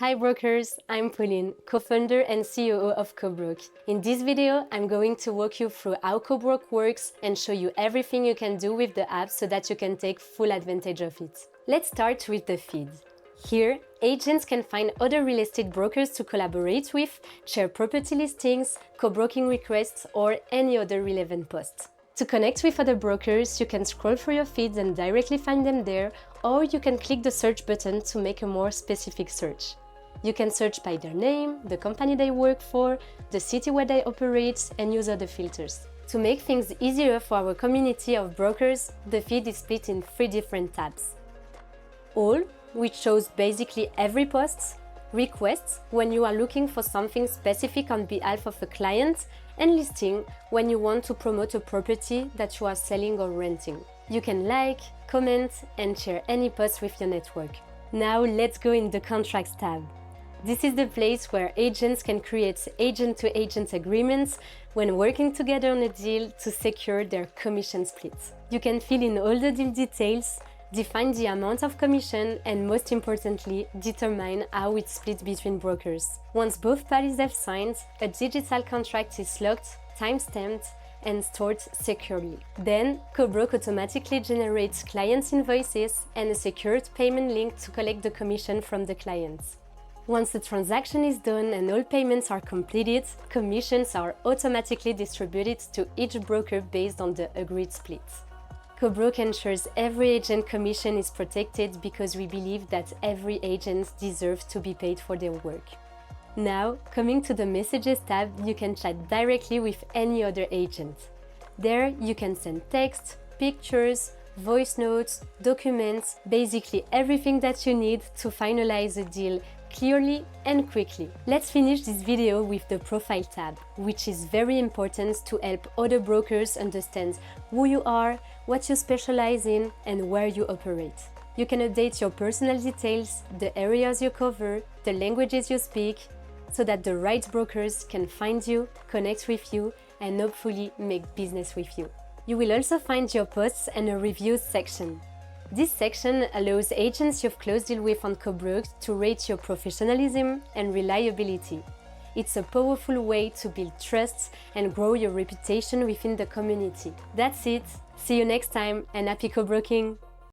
Hi brokers, I'm Pauline, co-founder and COO of Cobroke. In this video, I'm going to walk you through how Cobroke works and show you everything you can do with the app so that you can take full advantage of it. Let's start with the feed. Here, agents can find other real estate brokers to collaborate with, share property listings, co-broking requests, or any other relevant posts. To connect with other brokers, you can scroll through your feeds and directly find them there, or you can click the search button to make a more specific search. You can search by their name, the company they work for, the city where they operate, and use other filters. To make things easier for our community of brokers, the feed is split in 3 different tabs. All, which shows basically every post, Requests, when you are looking for something specific on behalf of a client, and Listing, when you want to promote a property that you are selling or renting. You can like, comment, and share any post with your network. Now let's go in the Contracts tab. This is the place where agents can create agent-to-agent agreements when working together on a deal to secure their commission split. You can fill in all the deal details, define the amount of commission, and most importantly, determine how it's split between brokers. Once both parties have signed, a digital contract is locked, time-stamped, and stored securely. Then, Cobroke automatically generates clients' invoices and a secured payment link to collect the commission from the clients. Once the transaction is done and all payments are completed, commissions are automatically distributed to each broker based on the agreed split. Cobroke ensures every agent commission is protected because we believe that every agent deserves to be paid for their work. Now, coming to the Messages tab, you can chat directly with any other agent. There, you can send text, pictures, voice notes, documents, basically everything that you need to finalize a deal clearly and quickly. Let's finish this video with the Profile tab, which is very important to help other brokers understand who you are, what you specialize in, and where you operate. You can update your personal details, the areas you cover, the languages you speak, so that the right brokers can find you, connect with you, and hopefully make business with you. You will also find your posts and a reviews section. This section allows agents you've closed deal with on Cobroke to rate your professionalism and reliability. It's a powerful way to build trust and grow your reputation within the community. That's it. See you next time and happy co-broking!